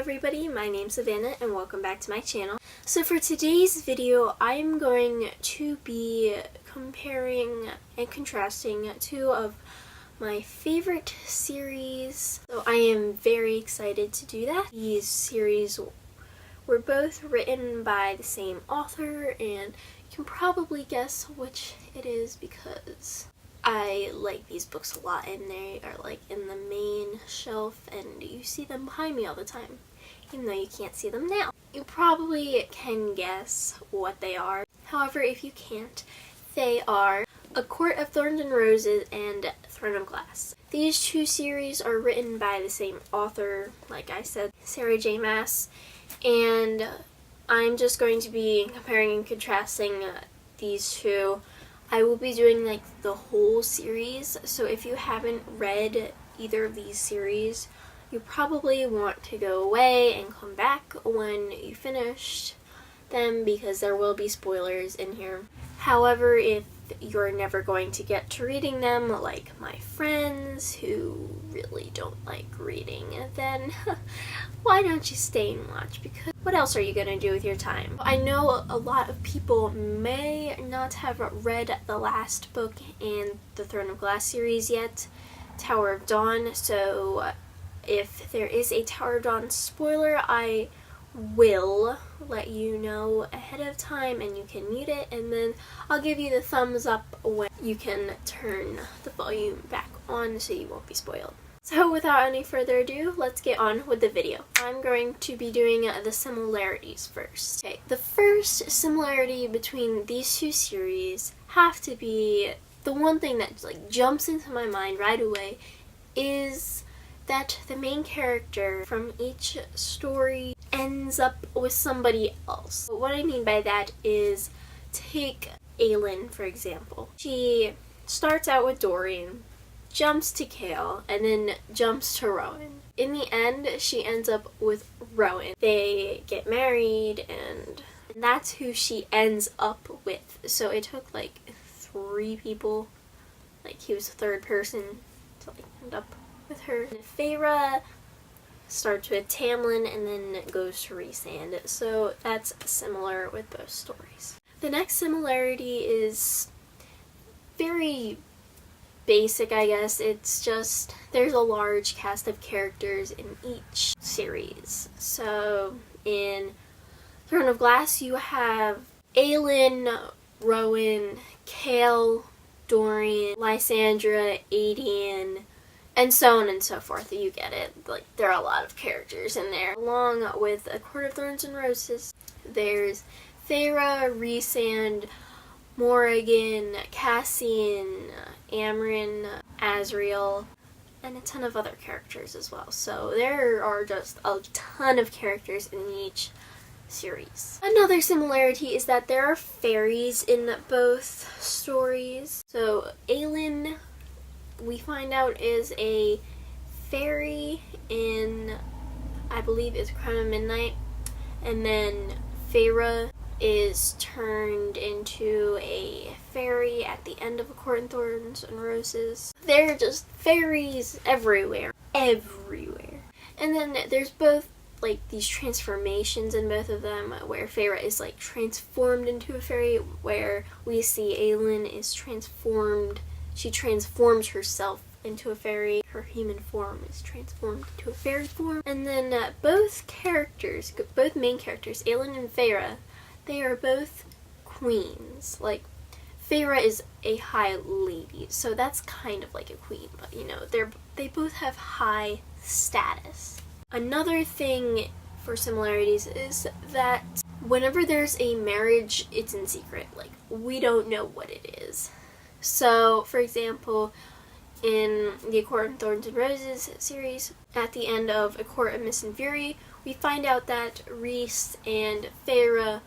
everybody, my name's Savannah and welcome back to my channel. So for today's video, I'm going to be comparing and contrasting two of my favorite series. So I am very excited to do that. These series were both written by the same author, and you can probably guess which it is because I like these books a lot, and they are like in the main shelf and you see them behind me all the time, even though you can't see them now. You probably can guess what they are. However, if you can't, they are A Court of Thorns and Roses and Throne of Glass. These two series are written by the same author, like I said, Sarah J. Maas, and I'm just going to be comparing and contrasting these two. I will be doing like the whole series, so if you haven't read either of these series, you probably want to go away and come back when you finished them because there will be spoilers in here. However, if you're never going to get to reading them, like my friends who really don't like reading, then why don't you stay and watch? Because what else are you going to do with your time? I know a lot of people may not have read the last book in the Throne of Glass series yet, Tower of Dawn, so if there is a Tower of Dawn spoiler, I will let you know ahead of time and you can mute it, and then I'll give you the thumbs up when you can turn the volume back on so you won't be spoiled. So without any further ado, let's get on with the video. I'm going to be doing the similarities first. Okay, the first similarity between these two series have to be the one thing that like jumps into my mind right away is that the main character from each story ends up with somebody else. What I mean by that is, take Aelin for example. She starts out with Dorian, jumps to Kale, and then jumps to Rowan. In the end, she ends up with Rowan. They get married, and that's who she ends up with. So it took like 3 people, like he was the third person to like end up with her. And Feyre starts with Tamlin and then goes to Rhysand. So that's similar with both stories. The next similarity is very basic, I guess. It's just there's a large cast of characters in each series. So in Throne of Glass you have Aelin, Rowan, Kale, Dorian, Lysandra, Aedion, and so on and so forth. You get it. Like, there are a lot of characters in there. Along with A Court of Thorns and Roses, there's Feyre, Rhysand, Morrigan, Cassian, Amren, Azriel, and a ton of other characters as well. So there are just a ton of characters in each series. Another similarity is that there are fairies in both stories. So Aelin, we find out, is a fairy in, I believe it's Crown of Midnight, and then Feyre is turned into a fairy at the end of A Court of Thorns and Roses. They're just fairies everywhere. Everywhere. And then there's both like these transformations in both of them, where Feyre is like transformed into a fairy, where we see Aelin is transformed. She transforms herself into a fairy. Her human form is transformed into a fairy form. And then both main characters, Aelin and Feyre, they are both queens. Like, Feyre is a high lady, so that's kind of like a queen, but you know, they both have high status. Another thing for similarities is that whenever there's a marriage, it's in secret. Like, we don't know what it is. So, for example, in the A Court of Thorns and Roses series, at the end of A Court of Mist and Fury, we find out that Rhys and Feyre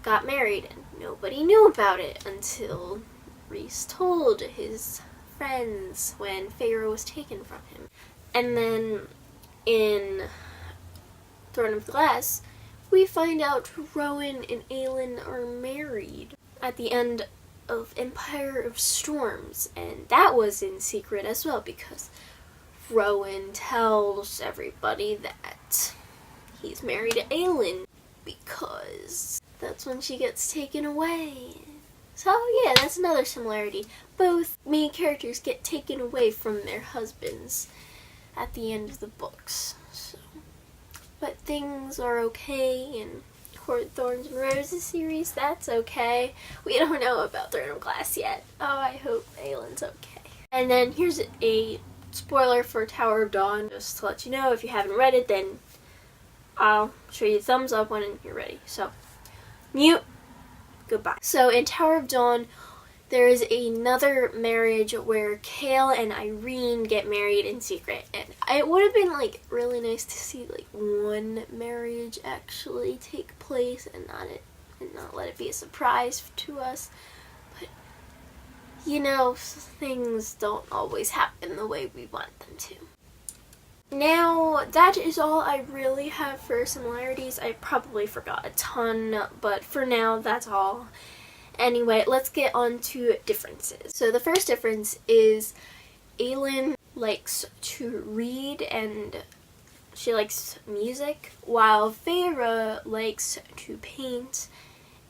got married, and nobody knew about it until Rhys told his friends when Feyre was taken from him. And then in Throne of Glass, we find out Rowan and Aelin are married at the end of Empire of Storms, and that was in secret as well because Rowan tells everybody that he's married to Aelin because that's when she gets taken away. So yeah, that's another similarity. Both main characters get taken away from their husbands at the end of the books. So, but things are okay in Court of Thorns and Roses series. That's okay. We don't know about Throne of Glass yet. Oh, I hope Aelin's okay. And then here's a spoiler for Tower of Dawn. Just to let you know, if you haven't read it, then I'll show you a thumbs up when you're ready. So, mute. Goodbye. So in Tower of Dawn, there is another marriage where Kale and Irene get married in secret. And it would have been like really nice to see like one marriage actually take place and not let it be a surprise to us. But you know, things don't always happen the way we want them to. Now, that is all I really have for similarities. I probably forgot a ton, but for now, that's all. Anyway, let's get on to differences. So the first difference is Aelin likes to read and she likes music, while Feyre likes to paint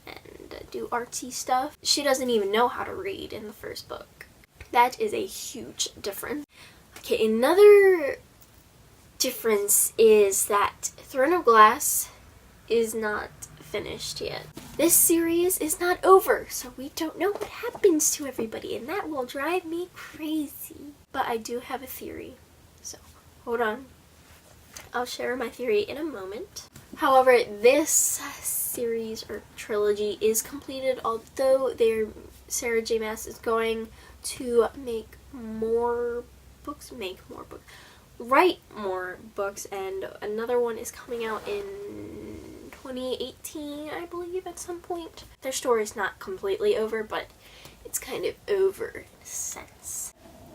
and do artsy stuff. She doesn't even know how to read in the first book. That is a huge difference. Okay, another difference is that Throne of Glass is not finished yet. This series is not over, so we don't know what happens to everybody, and that will drive me crazy. But I do have a theory, so hold on. I'll share my theory in a moment. However, this series or trilogy is completed, although Sarah J. Maas is going to write more books, and another one is coming out in 2018, I believe, at some point. Their story's not completely over, but it's kind of over in a sense.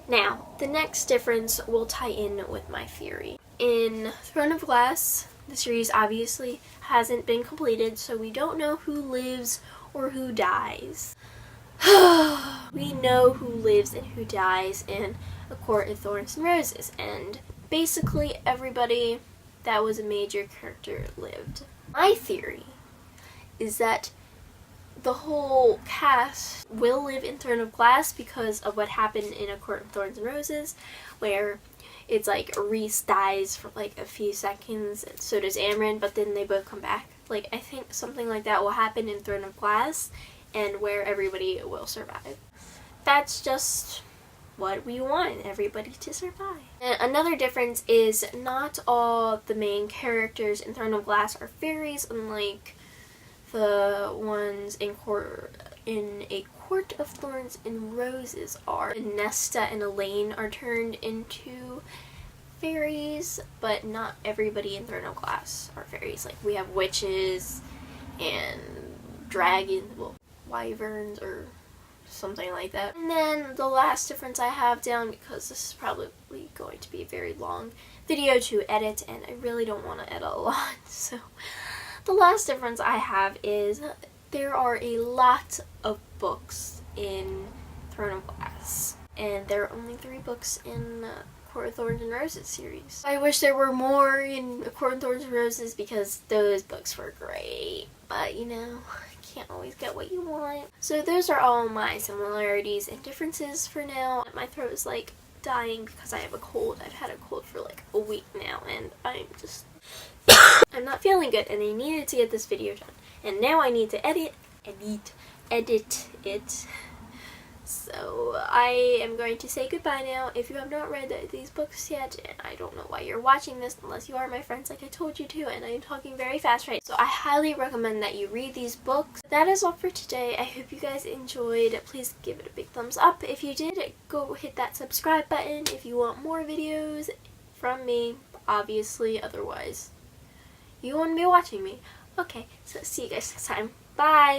Now, the next difference will tie in with my theory. In Throne of Glass, the series obviously hasn't been completed, so we don't know who lives or who dies. We know who lives and who dies in A Court of Thorns and Roses, and basically everybody that was a major character lived. My theory is that the whole cast will live in Throne of Glass because of what happened in A Court of Thorns and Roses, where it's like Rhys dies for like a few seconds, and so does Amren, but then they both come back. Like, I think something like that will happen in Throne of Glass, and where everybody will survive. That's just what we want, everybody to survive. And another difference is not all the main characters in Throne of Glass are fairies, unlike the ones in A Court of Thorns and Roses are. Nesta and Elaine are turned into fairies, but not everybody in Throne of Glass are fairies. Like, we have witches and dragons, well, wyverns or something like that. And then the last difference I have down, because this is probably going to be a very long video to edit, and I really don't want to edit a lot, so the last difference I have is there are a lot of books in Throne of Glass, and there are only 3 books in Court of Thorns and Roses series. I wish there were more in Court of Thorns and Roses because those books were great, but you know, can't always get what you want. So those are all my similarities and differences for now. My throat is like dying because I have a cold. I've had a cold for like a week now, and I'm just I'm not feeling good, and I needed to get this video done. And now I need to edit it. So I am going to say goodbye now. If you have not read these books yet, and I don't know why you're watching this unless you are my friends like I told you to, and I'm talking very fast right now. So I highly recommend that you read these books. That is all for today. I hope you guys enjoyed. Please give it a big thumbs up. If you did, go hit that subscribe button if you want more videos from me, obviously. Otherwise, you wouldn't be watching me. Okay, so see you guys next time. Bye!